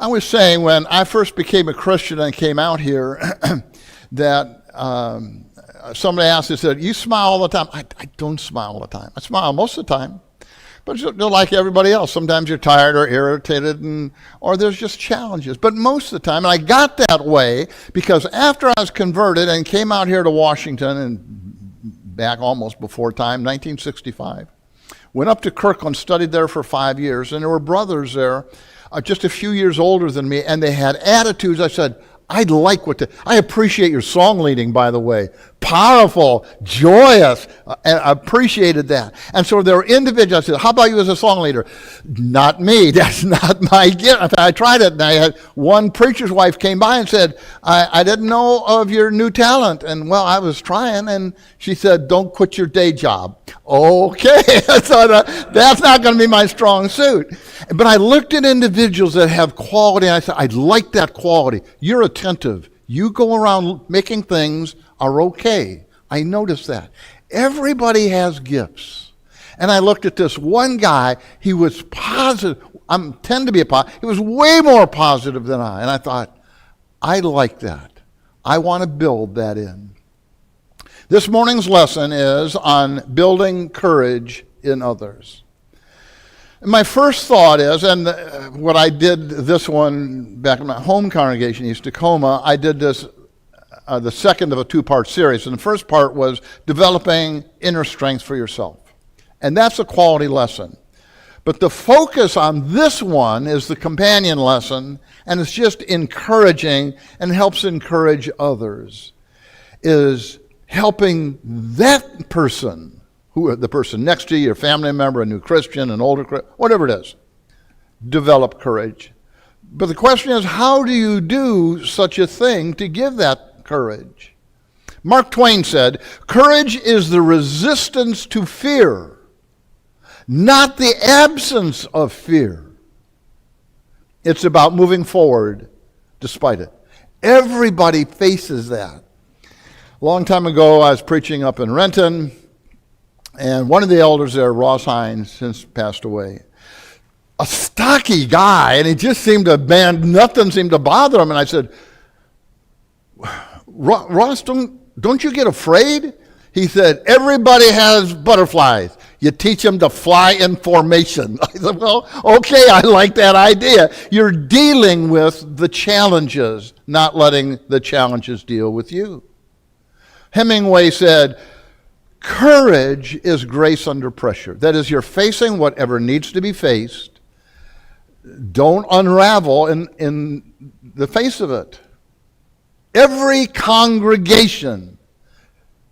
I was saying when I first became a Christian and came out here that somebody asked, they said, you smile all the time. I don't smile all the time. I smile most of the time. But you're like everybody else. Sometimes you're tired or irritated or there's just challenges. But most of the time, and I got that way because after I was converted and came out here to Washington and back almost before time, 1965, went up to Kirkland, studied there for 5 years, and there were brothers there just a few years older than me, and they had attitudes. I said, I appreciate your song leading, by the way. Powerful, joyous, and I appreciated that. And so there were individuals. I said, how about you as a song leader? Not me. That's not my gift. I tried it, and I had one preacher's wife came by and said, I didn't know of your new talent. And well, I was trying, and she said, don't quit your day job. Okay, so that's not going to be my strong suit. But I looked at individuals that have quality, and I said, I like that quality. You're attentive. You go around making things are okay. I noticed that. Everybody has gifts. And I looked at this one guy, he was positive. I tend to be he was way more positive than I. And I thought, I like that. I want to build that in. This morning's lesson is on building courage in others. And my first thought is, and what I did this one back in my home congregation, East Tacoma, I did this the second of a two-part series. And the first part was developing inner strength for yourself. And that's a quality lesson. But the focus on this one is the companion lesson, and it's just encouraging and helps encourage others, is helping that person, the person next to you, your family member, a new Christian, an older Christian, whatever it is, develop courage. But the question is, how do you do such a thing to give that courage? Mark Twain said, courage is the resistance to fear, not the absence of fear. It's about moving forward despite it. Everybody faces that. A long time ago, I was preaching up in Renton, and one of the elders there, Ross Hines, since passed away, a stocky guy, and he just seemed to, nothing seemed to bother him. And I said, Ross, don't you get afraid? He said, everybody has butterflies. You teach them to fly in formation. I said, well, okay, I like that idea. You're dealing with the challenges, not letting the challenges deal with you. Hemingway said, courage is grace under pressure. That is, you're facing whatever needs to be faced. Don't unravel in the face of it. Every congregation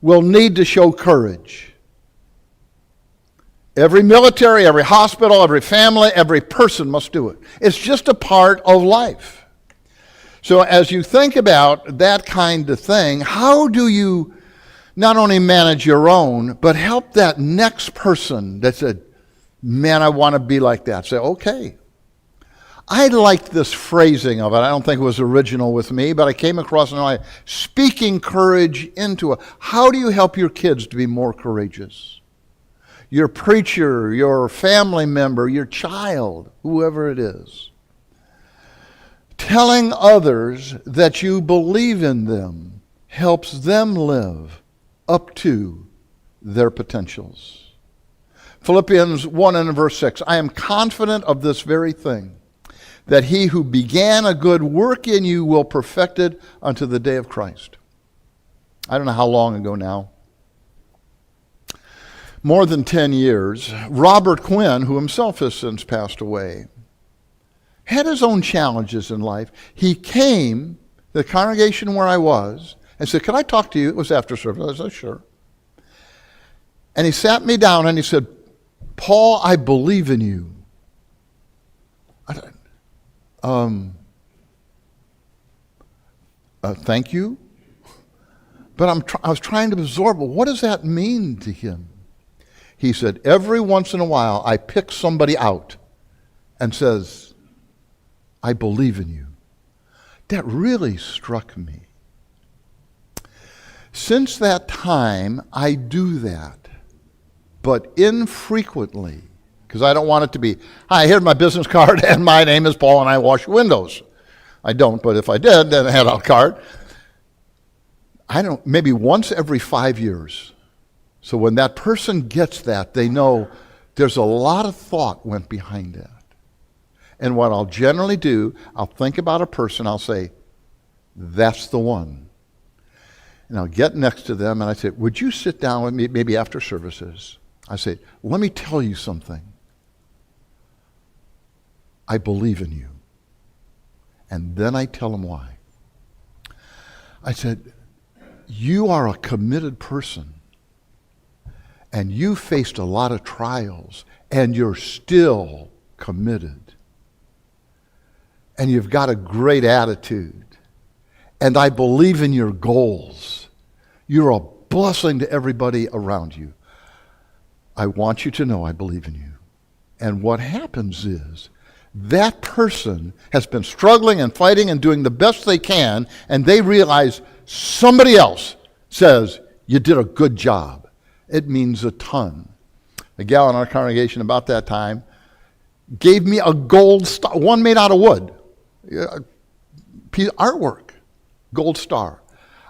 will need to show courage. Every military, every hospital, every family, every person must do it. It's just a part of life. So as you think about that kind of thing, how do you not only manage your own, but help that next person that said, man, I want to be like that? Say, okay. I liked this phrasing of it. I don't think it was original with me, but I came across it. Speaking courage into it. How do you help your kids to be more courageous? Your preacher, your family member, your child, whoever it is. Telling others that you believe in them helps them live up to their potentials. Philippians 1 and verse 6, I am confident of this very thing, that he who began a good work in you will perfect it unto the day of Christ. I don't know how long ago now. More than 10 years, Robert Quinn, who himself has since passed away, had his own challenges in life. He came to the congregation where I was and said, can I talk to you? It was after service. I said, sure. And he sat me down and he said, Paul, I believe in you. I said, thank you. But I was trying to absorb, well, what does that mean to him? He said, every once in a while, I pick somebody out and says, I believe in you. That really struck me. Since that time, I do that, but infrequently. because I don't want it to be, hi, here's my business card, and my name is Paul, and I wash windows. I don't, but if I did, then I had a card. Maybe once every 5 years. So when that person gets that, they know there's a lot of thought went behind that. And what I'll generally do, I'll think about a person, I'll say, that's the one. And I'll get next to them and I say, would you sit down with me, maybe after services? I say, let me tell you something. I believe in you. And then I tell them why. I said, you are a committed person. And you faced a lot of trials, and you're still committed. And you've got a great attitude. And I believe in your goals. You're a blessing to everybody around you. I want you to know I believe in you. And what happens is, that person has been struggling and fighting and doing the best they can, and they realize somebody else says, you did a good job. It means a ton. A gal in our congregation about that time gave me a gold star, one made out of wood, artwork, gold star.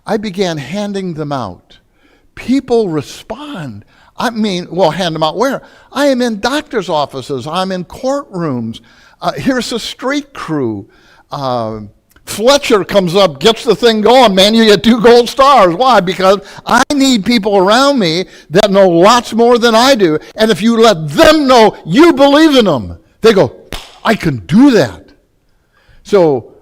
I began handing them out. People respond. Hand them out where? I am in doctor's offices. I'm in courtrooms. Here's a street crew. Fletcher comes up, gets the thing going, man, you get 2 gold stars. Why? Because I need people around me that know lots more than I do. And if you let them know you believe in them, they go, I can do that. So,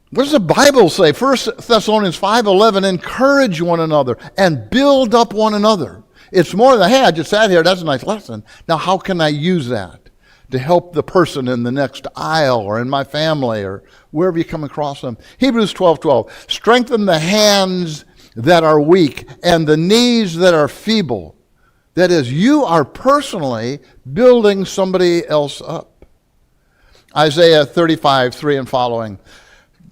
what does the Bible say? 1 Thessalonians 5:11, encourage one another and build up one another. It's more than, hey, I just sat here, that's a nice lesson. Now, how can I use that to help the person in the next aisle or in my family or wherever you come across them? Hebrews 12:12, strengthen the hands that are weak and the knees that are feeble. That is, you are personally building somebody else up. Isaiah 35:3 and following,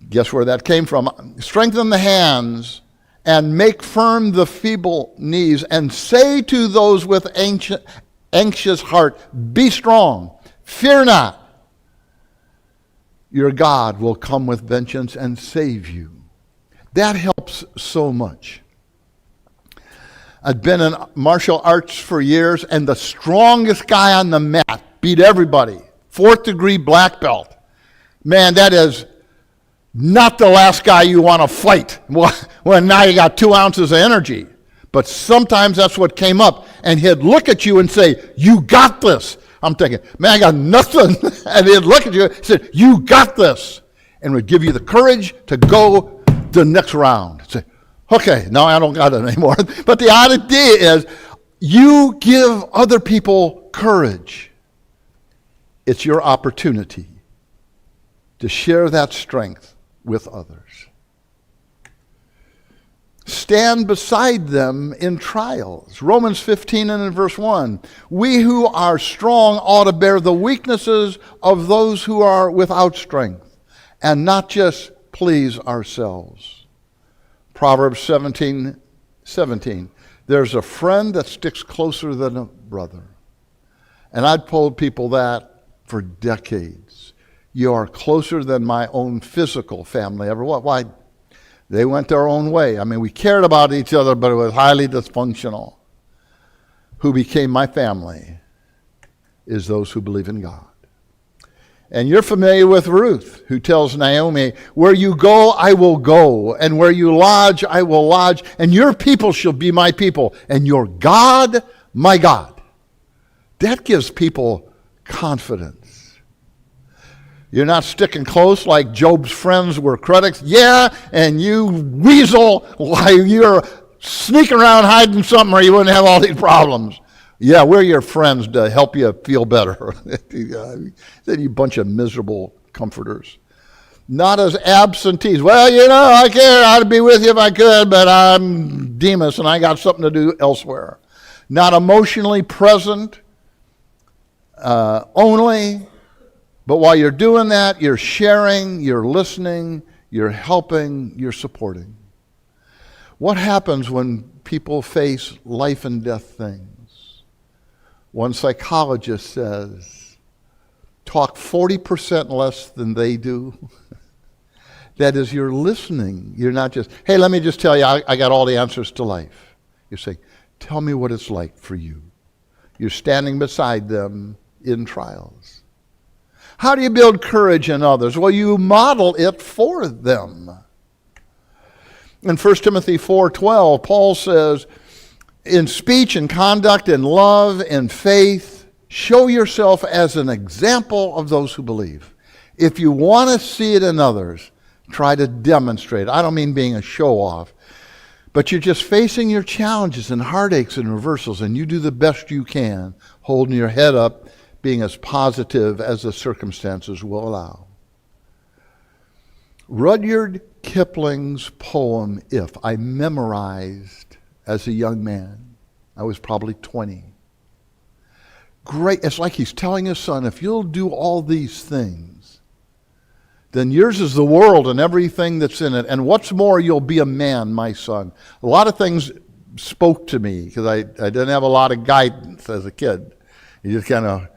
guess where that came from? Strengthen the hands and make firm the feeble knees, and say to those with anxious heart, be strong, fear not. Your God will come with vengeance and save you. That helps so much. I've been in martial arts for years, and the strongest guy on the mat beat everybody. 4th degree black belt. Man, that is not the last guy you want to fight. Well, now you got 2 ounces of energy. But sometimes that's what came up. And he'd look at you and say, you got this. I'm thinking, man, I got nothing. And he'd look at you and say, you got this. And would give you the courage to go the next round. Say, okay, now I don't got it anymore. But the idea is, you give other people courage. It's your opportunity to share that strength with others. Stand beside them in trials. Romans 15 and in verse 1. We who are strong ought to bear the weaknesses of those who are without strength, and not just please ourselves. Proverbs 17:17. There's a friend that sticks closer than a brother. And I've told people that for decades. You are closer than my own physical family ever was. Why? They went their own way. I mean, we cared about each other, but it was highly dysfunctional. Who became my family is those who believe in God. And you're familiar with Ruth, who tells Naomi, where you go, I will go, and where you lodge, I will lodge, and your people shall be my people, and your God, my God. That gives people confidence. You're not sticking close like Job's friends were critics. Yeah, and you weasel while you're sneaking around hiding something or you wouldn't have all these problems. Yeah, we're your friends to help you feel better. You bunch of miserable comforters. Not as absentees. Well, I care. I'd be with you if I could, but I'm Demas and I got something to do elsewhere. Not emotionally present only. But while you're doing that, you're sharing, you're listening, you're helping, you're supporting. What happens when people face life and death things? One psychologist says, talk 40% less than they do. That is, you're listening. You're not just, hey, let me just tell you, I got all the answers to life. You're saying, tell me what it's like for you. You're standing beside them in trials. How do you build courage in others? Well, you model it for them. In 1 Timothy 4:12, Paul says, in speech and conduct, in love and faith, show yourself as an example of those who believe. If you want to see it in others, try to demonstrate. I don't mean being a show-off, but you're just facing your challenges and heartaches and reversals, and you do the best you can, holding your head up, being as positive as the circumstances will allow. Rudyard Kipling's poem, If, I memorized as a young man. I was probably 20. Great. It's like he's telling his son, if you'll do all these things, then yours is the world and everything that's in it. And what's more, you'll be a man, my son. A lot of things spoke to me because I didn't have a lot of guidance as a kid. You just kind of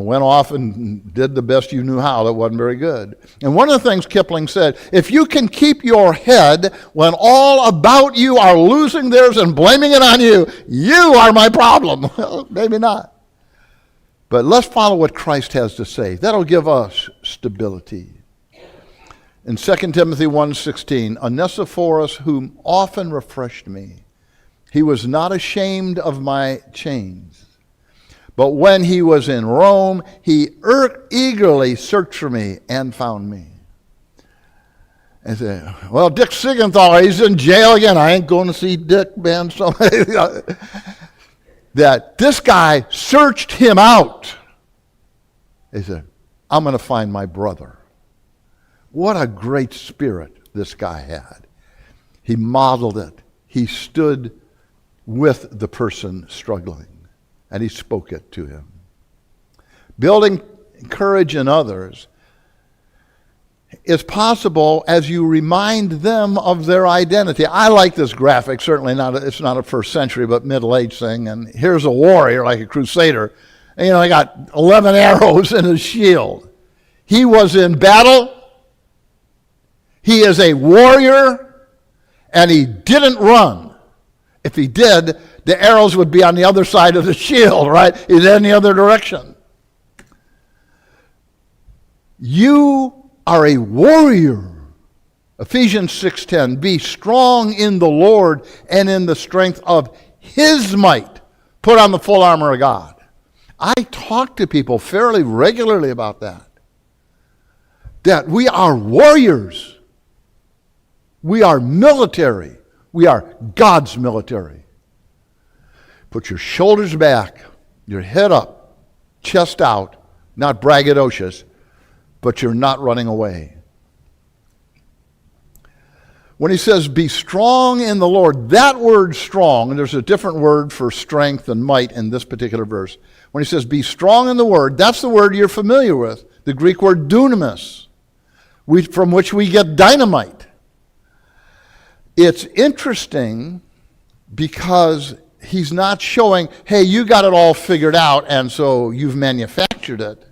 went off and did the best you knew how. That wasn't very good. And one of the things Kipling said, if you can keep your head when all about you are losing theirs and blaming it on you, you are my problem. Well, maybe not. But let's follow what Christ has to say. That'll give us stability. In 2 Timothy 1:16, Onesiphorus, whom often refreshed me, he was not ashamed of my chains. But when he was in Rome, he eagerly searched for me and found me. And said, well, Dick Siegenthaler, he's in jail again. I ain't going to see Dick, man. That this guy searched him out. He said, I'm going to find my brother. What a great spirit this guy had. He modeled it. He stood with the person struggling. And he spoke it to him. Building courage in others is possible as you remind them of their identity. I like this graphic. Certainly it's not a first century, but Middle Age thing. And here's a warrior, like a crusader. And, he got 11 arrows in his shield. He was in battle. He is a warrior, and he didn't run. If he did, the arrows would be on the other side of the shield, right? In any other direction. You are a warrior. Ephesians 6:10, be strong in the Lord and in the strength of his might. Put on the full armor of God. I talk to people fairly regularly about that. That we are warriors. We are military. We are God's military. Put your shoulders back, your head up, chest out, not braggadocious, but you're not running away. When he says, be strong in the Lord, that word strong, and there's a different word for strength and might in this particular verse. When he says, be strong in the word, that's the word you're familiar with, the Greek word dunamis, from which we get dynamite. It's interesting because he's not showing, hey, you got it all figured out, and so you've manufactured it.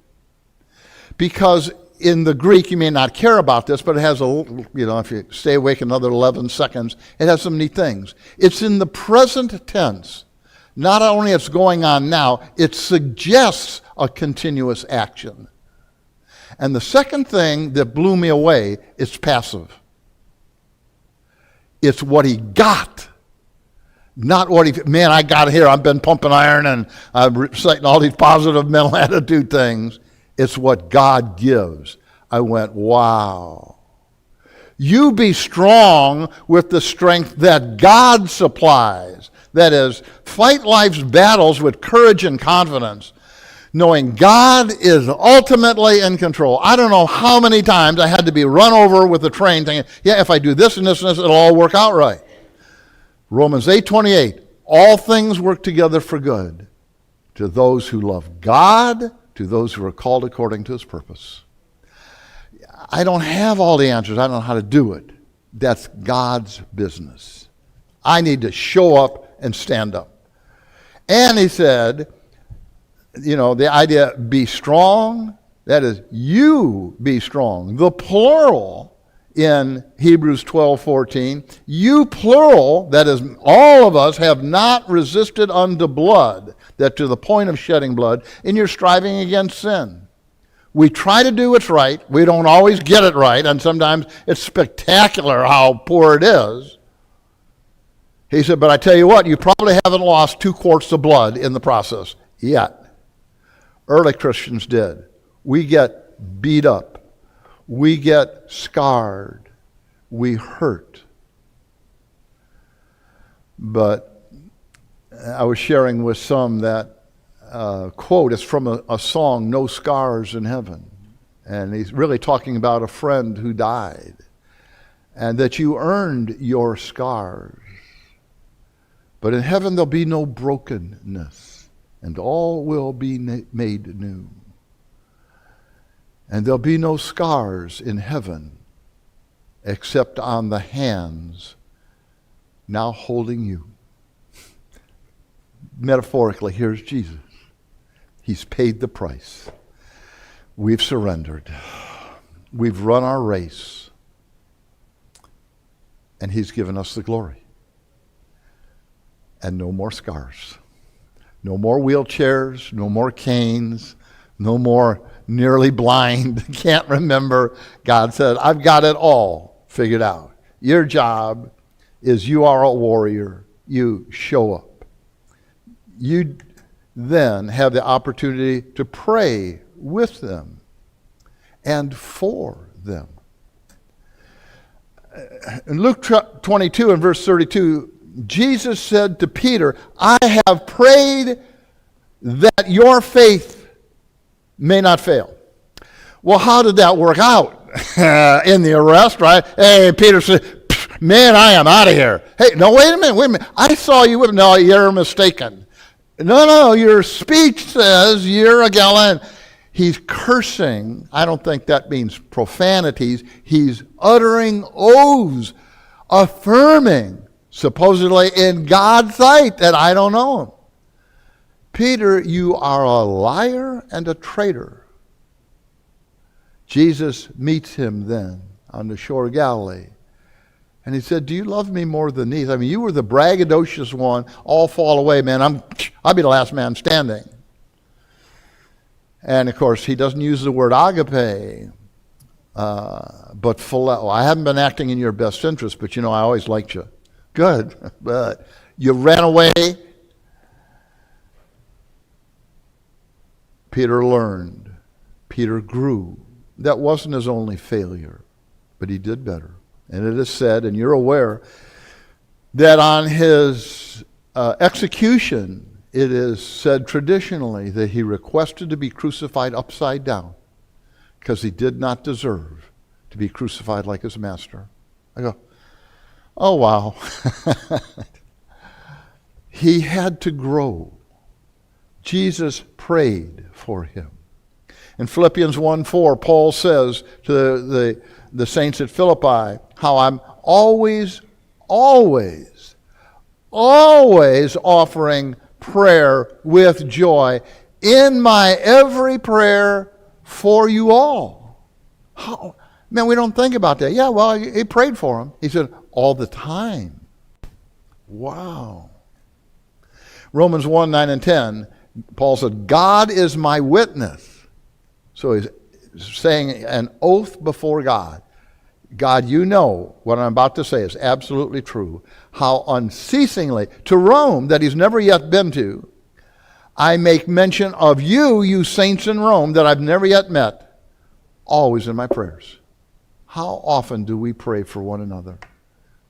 Because in the Greek, you may not care about this, but it has if you stay awake another 11 seconds, it has some neat things. It's in the present tense. Not only it's going on now, it suggests a continuous action. And the second thing that blew me away is passive. It's what he got. Not what I got here, I've been pumping iron and I'm reciting all these positive mental attitude things. It's what God gives. I went, wow. You be strong with the strength that God supplies. That is, fight life's battles with courage and confidence, knowing God is ultimately in control. I don't know how many times I had to be run over with a train thinking, yeah, if I do this and this and this, it'll all work out right. Romans 8:28, all things work together for good to those who love God, to those who are called according to his purpose. I don't have all the answers. I don't know how to do it. That's God's business. I need to show up and stand up. And he said, the idea, be strong, that is, you be strong. The plural in Hebrews 12:14, you plural, that is, all of us have not resisted unto blood, that to the point of shedding blood, in your striving against sin. We try to do what's right. We don't always get it right, and sometimes it's spectacular how poor it is. He said, but I tell you what, you probably haven't lost 2 quarts of blood in the process yet. Early Christians did. We get beat up. We get scarred. We hurt. But I was sharing with some that quote is from a song, No Scars in Heaven. And he's really talking about a friend who died. And that you earned your scars. But in heaven there'll be no brokenness. And all will be made new. And there'll be no scars in heaven except on the hands now holding you. Metaphorically, here's Jesus. He's paid the price. We've surrendered. We've run our race. And he's given us the glory. And no more scars. No more wheelchairs, no more canes, no more nearly blind, can't remember. God said, I've got it all figured out. Your job is you are a warrior. You show up. You then have the opportunity to pray with them and for them. In Luke 22 and verse 32, Jesus said to Peter, I have prayed that your faith may not fail. Well, how did that work out? In the arrest, right? Hey, Peter said, man, I am out of here. Hey, no, wait a minute. I saw you with him. No, you're mistaken. No, your speech says you're a Galilean. He's cursing. I don't think that means profanities. He's uttering oaths, affirming, supposedly in God's sight, that I don't know him. Peter, you are a liar and a traitor. Jesus meets him then on the shore of Galilee. And he said, do you love me more than these? I mean, you were the braggadocious one. All fall away, man. I'll be the last man standing. And, of course, he doesn't use the word agape, but phileo. I haven't been acting in your best interest, but, I always liked you. Good. But you ran away. Peter learned. Peter grew. That wasn't his only failure, but he did better. And it is said, and you're aware, that on his execution, it is said traditionally that he requested to be crucified upside down because he did not deserve to be crucified like his master. I go, oh, wow. He had to grow. Jesus prayed for him. In Philippians 1:4, Paul says to the saints at Philippi, how I'm always offering prayer with joy in my every prayer for you all. How? Man, we don't think about that. Yeah, well, he prayed for him. He said, all the time. Wow. Romans 1:9 and 10, Paul said, God is my witness. So he's saying an oath before God. God, you know what I'm about to say is absolutely true. How unceasingly, to Rome, that he's never yet been to, I make mention of you, you saints in Rome, that I've never yet met, always in my prayers. How often do we pray for one another?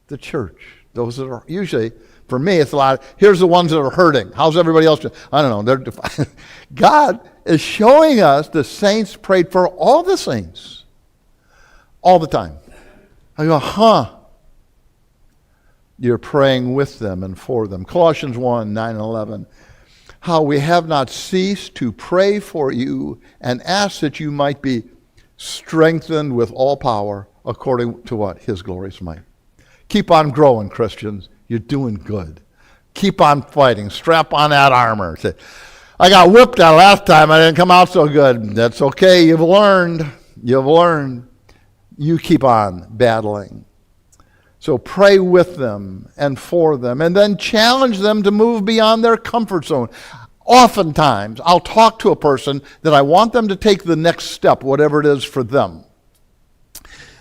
The church. Those that are, usually, for me, it's a lot. Here's the ones that are hurting. How's everybody else doing? I don't know. God is showing us the saints prayed for all the saints. All the time. I go, You're praying with them and for them. Colossians 1:9 and 11. How we have not ceased to pray for you and ask that you might be strengthened with all power according to what? His glorious might. Keep on growing, Christians. You're doing good. Keep on fighting. Strap on that armor. Say, I got whipped that last time. I didn't come out so good. That's okay. You've learned. You've learned. You keep on battling. So pray with them and for them, and then challenge them to move beyond their comfort zone. Oftentimes, I'll talk to a person that I want them to take the next step, whatever it is for them.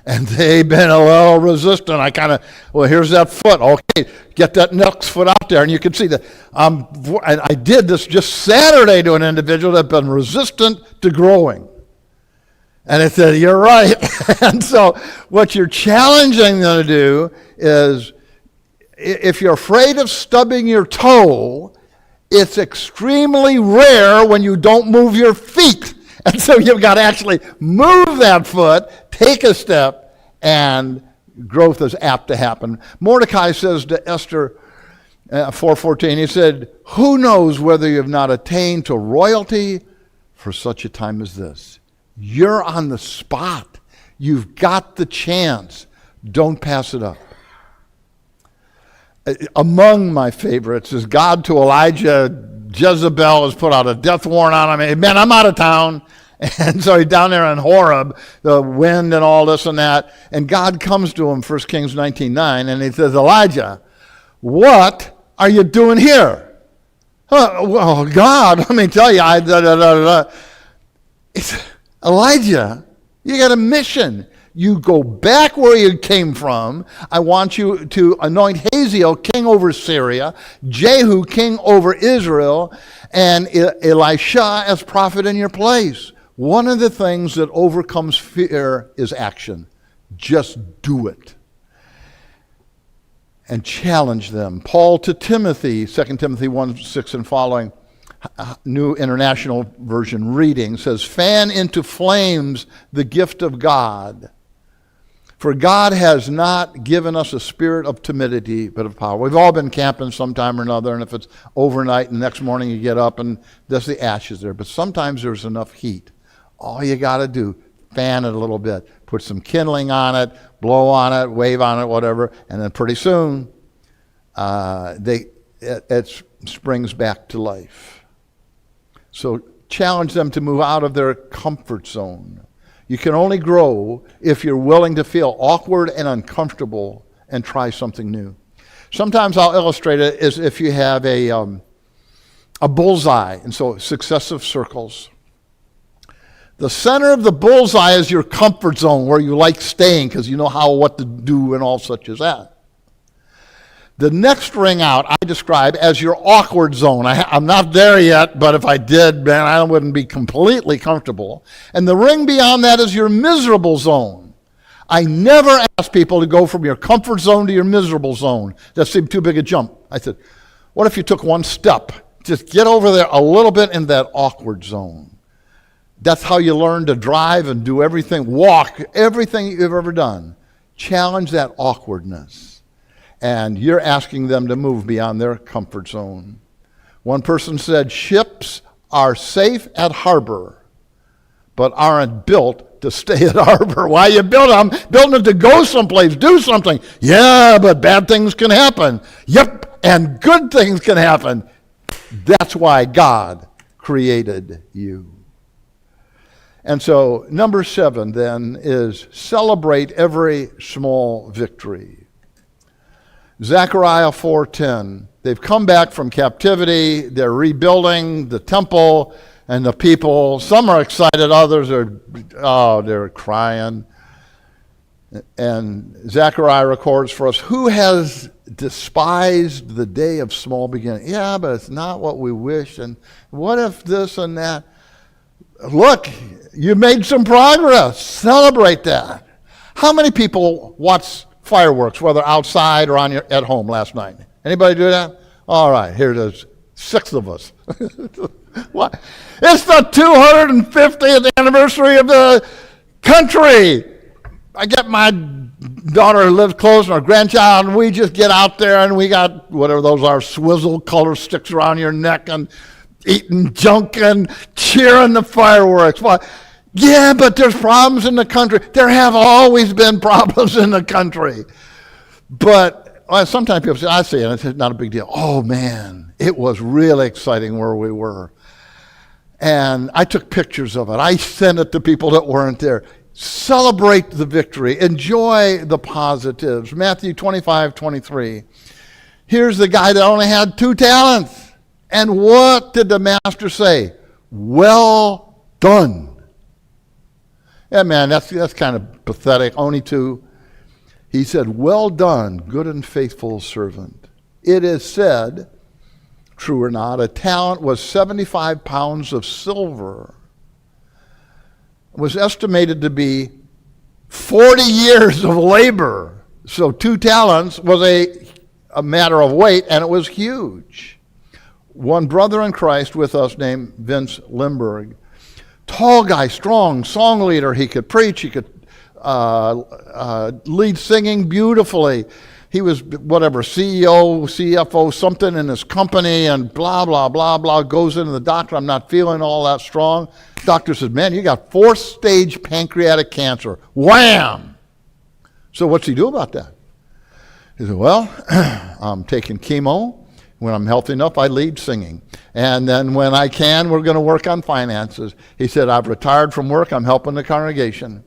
And they've been a little resistant. I kind of, well, here's that foot. Okay, get that next foot out there. And you can see that I did this just Saturday to an individual that had been resistant to growing. And I said, you're right. And so what you're challenging them to do is, if you're afraid of stubbing your toe, it's extremely rare when you don't move your feet. And so you've got to actually move that foot, take a step, and growth is apt to happen. Mordecai says to Esther 4:14, he said, who knows whether you have not attained to royalty for such a time as this? You're on the spot. You've got the chance. Don't pass it up. Among my favorites is God to Elijah. Jezebel has put out a death warrant on him. Man, I'm out of town. And so he's down there in Horeb, the wind and all this and that. And God comes to him, 1 Kings 19:9, and he says, Elijah, what are you doing here? Well, God, let me tell you, Elijah, you got a mission. You go back where you came from. I want you to anoint Hazael king over Syria, Jehu king over Israel, and Elisha as prophet in your place. One of the things that overcomes fear is action. Just do it. And challenge them. Paul to Timothy, 2 Timothy 1:6 and following, New International Version reading, says, fan into flames the gift of God. For God has not given us a spirit of timidity, but of power. We've all been camping sometime or another, and if it's overnight and the next morning you get up and there's the ashes there. But sometimes there's enough heat. All you got to do, fan it a little bit. Put some kindling on it, blow on it, wave on it, whatever, and then pretty soon it springs back to life. So challenge them to move out of their comfort zone. You can only grow if you're willing to feel awkward and uncomfortable and try something new. Sometimes I'll illustrate it as if you have a bullseye, and so successive circles. The center of the bullseye is your comfort zone, where you like staying because you know what to do and all such as that. The next ring out I describe as your awkward zone. I'm not there yet, but if I did, man, I wouldn't be completely comfortable. And the ring beyond that is your miserable zone. I never ask people to go from your comfort zone to your miserable zone. That seemed too big a jump. I said, what if you took one step? Just get over there a little bit in that awkward zone. That's how you learn to drive and do everything, walk, everything you've ever done. Challenge that awkwardness. And you're asking them to move beyond their comfort zone. One person said, ships are safe at harbor, but aren't built to stay at harbor. Why you build them? Building them to go someplace, do something. Yeah, but bad things can happen. Yep, and good things can happen. That's why God created you. And so, number 7 then is celebrate every small victory. Zechariah 4:10. They've come back from captivity. They're rebuilding the temple and the people. Some are excited. Others they're crying. And Zechariah records for us, who has despised the day of small beginning? Yeah, but it's not what we wish. And what if this and that? Look, you made some progress. Celebrate that. How many people watch fireworks, whether outside or at home last night? Anybody do that? All right, here it is. 6 of us. What? It's the 250th anniversary of the country. I get my daughter who lives close and our grandchild, and we just get out there and we got whatever those are, swizzle color sticks around your neck and eating junk and cheering the fireworks. Well, yeah, but there's problems in the country. There have always been problems in the country. But well, sometimes people say, I say it, it's not a big deal. Oh, man, it was really exciting where we were. And I took pictures of it. I sent it to people that weren't there. Celebrate the victory. Enjoy the positives. Matthew 25:23. Here's the guy that only had 2 talents. And what did the master say? Well done. Yeah, man, that's kind of pathetic. Only 2. He said, well done, good and faithful servant. It is said, true or not, a talent was 75 pounds of silver. It was estimated to be 40 years of labor. So 2 talents was a matter of weight, and it was huge. One brother in Christ with us named Vince Limberg, tall guy, strong, song leader. He could preach, he could lead singing beautifully. He was whatever, CEO, CFO, something in his company, and blah, blah, blah, blah. Goes into the doctor, I'm not feeling all that strong. Doctor says, man, you got 4th stage pancreatic cancer. Wham! So what's he do about that? He said, well, I'm taking chemo. When I'm healthy enough, I lead singing. And then when I can, we're going to work on finances. He said, I've retired from work. I'm helping the congregation.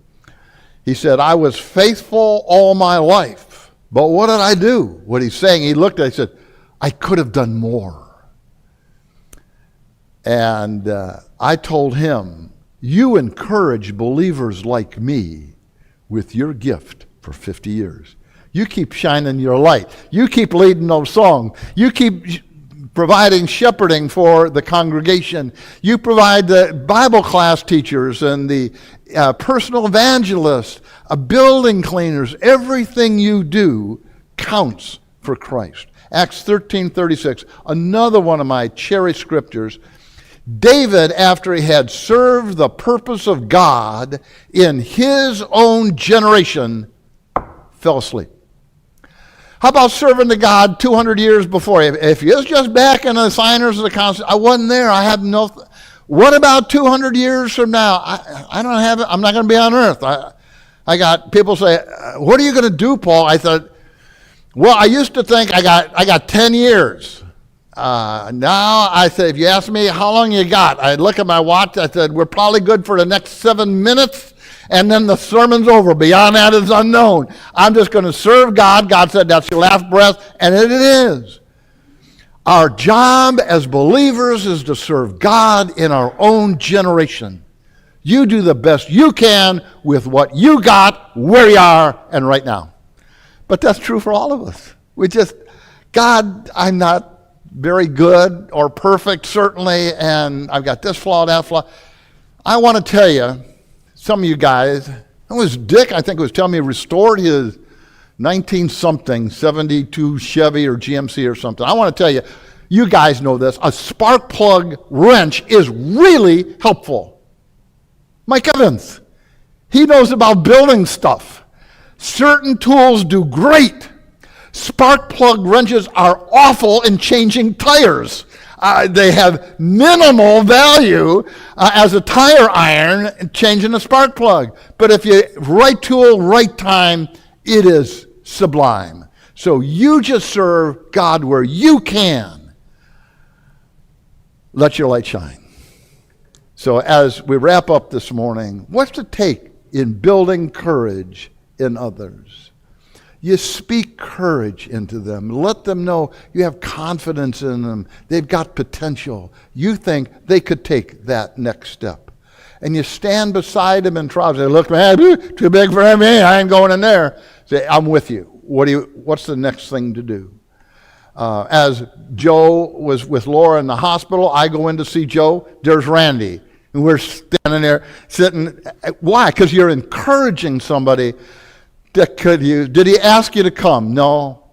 He said, I was faithful all my life. But what did I do? What he's saying, he looked at it, he said, I could have done more. And I told him, you encourage believers like me with your gift for 50 years. You keep shining your light. You keep leading those songs. You keep providing shepherding for the congregation. You provide the Bible class teachers and the personal evangelists, building cleaners. Everything you do counts for Christ. Acts 13:36, another one of my cherished scriptures. David, after he had served the purpose of God in his own generation, fell asleep. How about serving to God 200 years before? If he was just back in the signers of the Constitution, I wasn't there. I have no. What about 200 years from now? I don't have it. I'm not going to be on earth. I got people say, "What are you going to do, Paul?" I thought, well, I used to think I got 10 years. Now I said, if you ask me how long you got, I look at my watch. I said, we're probably good for the next 7 minutes. And then the sermon's over. Beyond that is unknown. I'm just going to serve God. God said that's your last breath, and it is. Our job as believers is to serve God in our own generation. You do the best you can with what you got, where you are, and right now. But that's true for all of us. God, I'm not very good or perfect, certainly, and I've got this flaw, that flaw. I want to tell you, some of you guys, it was Dick, I think, was telling me restored his 19-something 72 Chevy or GMC or something. I want to tell you, you guys know this, a spark plug wrench is really helpful. Mike Evans, he knows about building stuff. Certain tools do great. Spark plug wrenches are awful in changing tires. They have minimal value as a tire iron changing a spark plug. But if you right tool, right time, it is sublime. So you just serve God where you can. Let your light shine. So as we wrap up this morning, what's it take in building courage in others? You speak courage into them. Let them know you have confidence in them. They've got potential. You think they could take that next step. And you stand beside them in trials. They look, man, too big for me. I ain't going in there. Say, I'm with you. What's the next thing to do? As Joe was with Laura in the hospital, I go in to see Joe. There's Randy. And we're standing there sitting. Why? Because you're encouraging somebody. Did he ask you to come? No,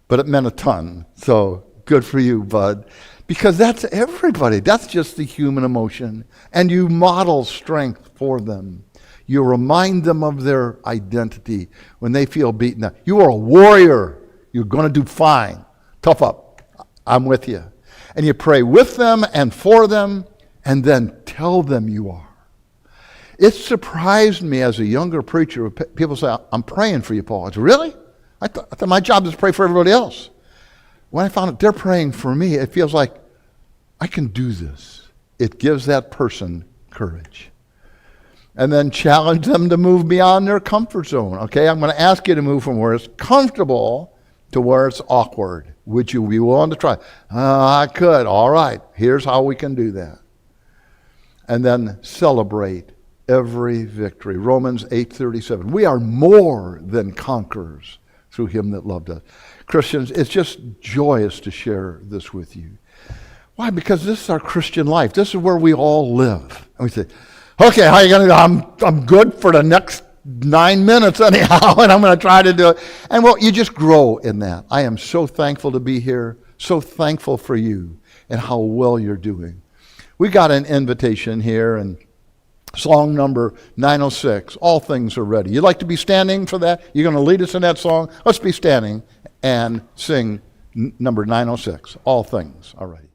but it meant a ton. So good for you, bud. Because that's everybody. That's just the human emotion. And you model strength for them. You remind them of their identity when they feel beaten up. You are a warrior. You're going to do fine. Tough up. I'm with you. And you pray with them and for them, and then tell them you are. It surprised me as a younger preacher. People say, I'm praying for you, Paul. I said, really? I thought my job is to pray for everybody else. When I found out they're praying for me, it feels like I can do this. It gives that person courage. And then challenge them to move beyond their comfort zone. Okay, I'm going to ask you to move from where it's comfortable to where it's awkward. Would you be willing to try? I could. All right, here's how we can do that. And then celebrate every victory. Romans 8:37. We are more than conquerors through him that loved us. Christians, it's just joyous to share this with you. Why? Because this is our Christian life. This is where we all live. And we say, okay, how are you going to do? I'm good for the next 9 minutes anyhow, and I'm going to try to do it. And well, you just grow in that. I am so thankful to be here, so thankful for you and how well you're doing. We got an invitation here, and song number 906, All Things Are Ready. You'd like to be standing for that? You're going to lead us in that song? Let's be standing and sing number 906, All Things Are Ready.